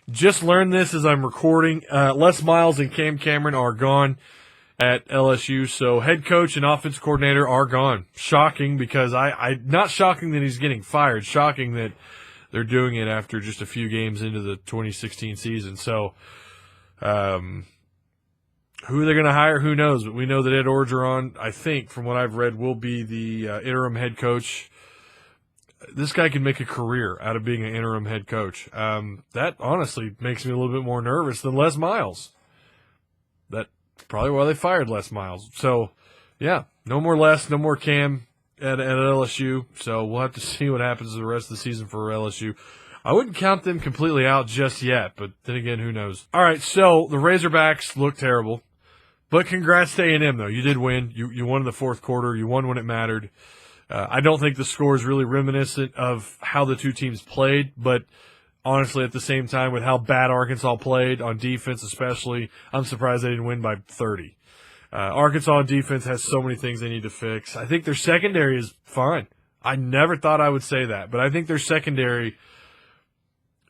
Just learned this as I'm recording. Les Miles and Cam Cameron are gone at LSU, so head coach and offense coordinator are gone. Shocking, because I not shocking that he's getting fired, shocking that they're doing it after just a few games into the 2016 season. So, who are they going to hire? Who knows? But we know that Ed Orgeron, I think, from what I've read, will be the interim head coach. This guy can make a career out of being an interim head coach. That honestly makes me a little bit more nervous than Les Miles. That's probably why they fired Les Miles. So, yeah, no more Les, no more Cam at LSU. So we'll have to see what happens the rest of the season for LSU. I wouldn't count them completely out just yet, but then again, who knows? All right, so the Razorbacks look terrible. But congrats to A&M, though. You did win. You won in the fourth quarter. You won when it mattered. I don't think the score is really reminiscent of how the two teams played, but honestly, at the same time, with how bad Arkansas played on defense especially, I'm surprised they didn't win by 30. Arkansas on defense has so many things they need to fix. I think their secondary is fine. I never thought I would say that, but I think their secondary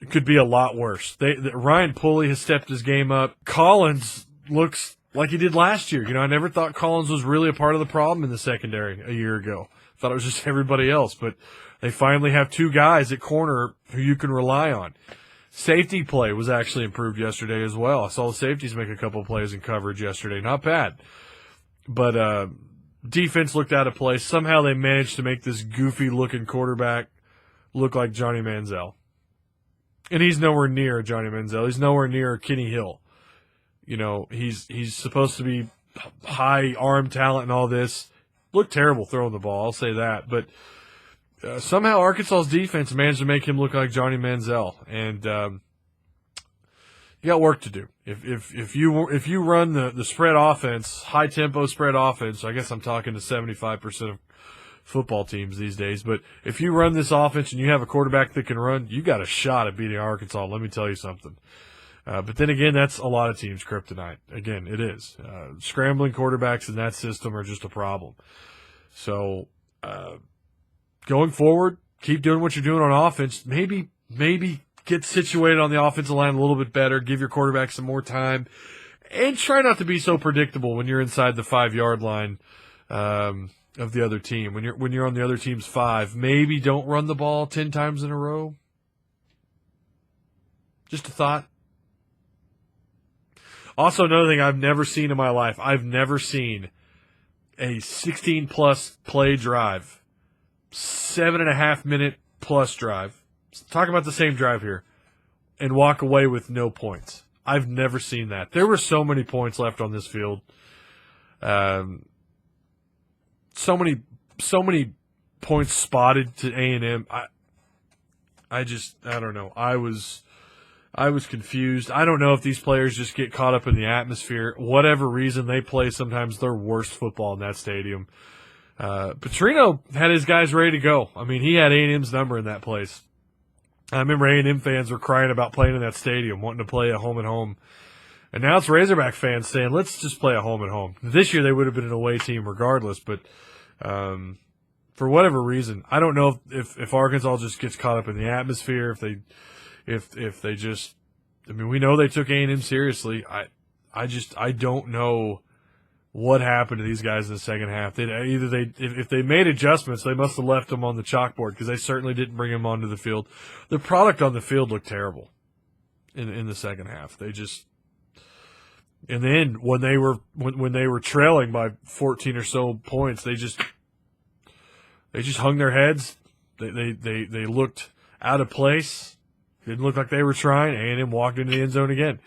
could be a lot worse. Ryan Pulley has stepped his game up. Collins looks like he did last year. I never thought Collins was really a part of the problem in the secondary a year ago. Thought it was just everybody else, but they finally have two guys at corner who you can rely on. Safety play was actually improved yesterday as well. I saw the safeties make a couple of plays in coverage yesterday. Not bad. But defense looked out of place. Somehow they managed to make this goofy-looking quarterback look like Johnny Manziel. And he's nowhere near Johnny Manziel. He's nowhere near Kenny Hill. He's supposed to be high arm talent and all this. Looked terrible throwing the ball, I'll say that. But somehow Arkansas's defense managed to make him look like Johnny Manziel. And you got work to do. If you run the spread offense, high tempo spread offense, I guess I'm talking to 75% of football teams these days. But if you run this offense and you have a quarterback that can run, you got a shot at beating Arkansas. Let me tell you something. But then again, that's a lot of teams' kryptonite. Again, it is. Scrambling quarterbacks in that system are just a problem. So, going forward, keep doing what you're doing on offense. Maybe get situated on the offensive line a little bit better. Give your quarterback some more time. And try not to be so predictable when you're inside the 5-yard line of the other team. When you're on the other team's 5, maybe don't run the ball 10 times in a row. Just a thought. Also, another thing I've never seen in my life, I've never seen a 16-plus play drive, 7.5-minute plus drive. Talk about the same drive here, and walk away with no points. I've never seen that. There were so many points left on this field. So many points spotted to A&M. I don't know. I was confused. I don't know if these players just get caught up in the atmosphere. Whatever reason, they play sometimes their worst football in that stadium. Petrino had his guys ready to go. I mean, he had A&M's number in that place. I remember A&M fans were crying about playing in that stadium, wanting to play a home-and-home. And now it's Razorback fans saying, let's just play a home-and-home. This year they would have been an away team regardless, but for whatever reason, I don't know if Arkansas just gets caught up in the atmosphere, if they just, we know they took A&M seriously. I don't know what happened to these guys in the second half. If they made adjustments, they must have left them on the chalkboard because they certainly didn't bring them onto the field. The product on the field looked terrible in the second half. And then when they were trailing by 14 or so points, they just hung their heads. They looked out of place. Didn't look like they were trying. A&M walked into the end zone again.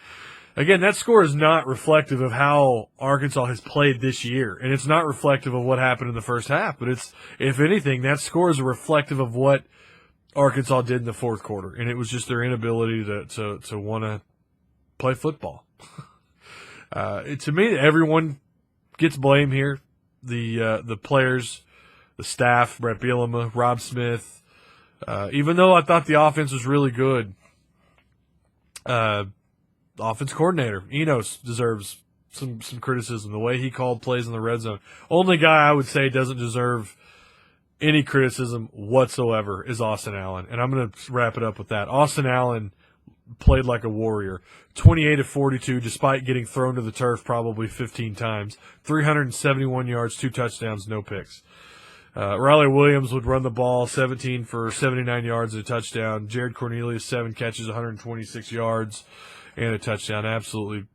Again, that score is not reflective of how Arkansas has played this year, and it's not reflective of what happened in the first half. But if anything, that score is reflective of what Arkansas did in the fourth quarter, and it was just their inability to want to play football. To me, everyone gets blame here. The players, the staff, Brett Bielema, Rob Smith. Even though I thought the offense was really good, offense coordinator Enos deserves some criticism. The way he called plays in the red zone. Only guy I would say doesn't deserve any criticism whatsoever is Austin Allen. And I'm going to wrap it up with that. Austin Allen played like a warrior. 28 of 42, despite getting thrown to the turf probably 15 times. 371 yards, 2 touchdowns, no picks. Riley Williams would run the ball, 17 for 79 yards and a touchdown. Jared Cornelius, 7 catches, 126 yards and a touchdown. Absolutely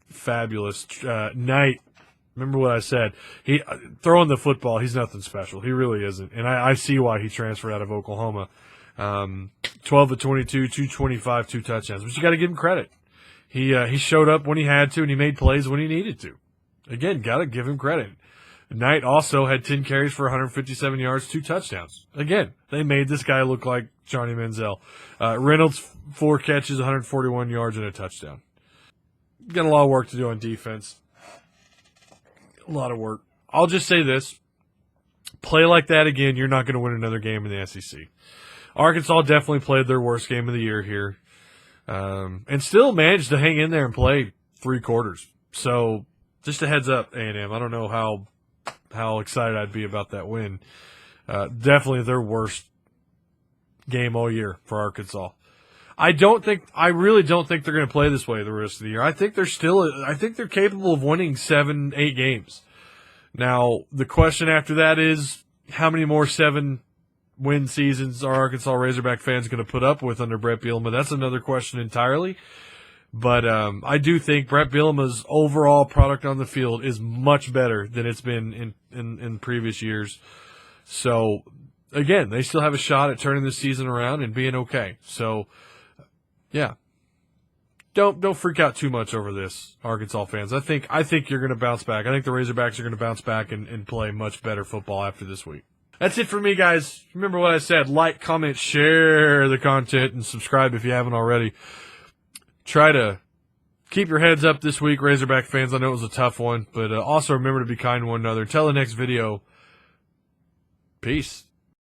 fabulous. Knight, remember what I said. He throwing the football, he's nothing special. He really isn't. And I see why he transferred out of Oklahoma. 12 of 22, 225, 2 touchdowns. But you got to give him credit. He showed up when he had to, and he made plays when he needed to. Again, got to give him credit. Knight also had 10 carries for 157 yards, 2 touchdowns. Again, they made this guy look like Johnny Manziel. Reynolds, 4 catches, 141 yards, and a touchdown. Got a lot of work to do on defense. A lot of work. I'll just say this. Play like that again, you're not going to win another game in the SEC. Arkansas definitely played their worst game of the year here. And still managed to hang in there and play 3 quarters. So just a heads up, A&M. I don't know how excited I'd be about that win. Definitely their worst game all year for Arkansas. I really don't think they're going to play this way the rest of the year. I think they're capable of winning 7-8 games. Now, the question after that is, how many more 7-win seasons are Arkansas Razorback fans going to put up with under Brett Bielema? That's another question entirely. But I do think Brett Bielema's overall product on the field is much better than it's been in previous years. So, again, they still have a shot at turning this season around and being okay. So, yeah. Don't freak out too much over this, Arkansas fans. I think you're going to bounce back. I think the Razorbacks are going to bounce back and play much better football after this week. That's it for me, guys. Remember what I said. Like, comment, share the content, and subscribe if you haven't already. Try to keep your heads up this week, Razorback fans. I know it was a tough one, but also remember to be kind to one another. Until the next video, peace.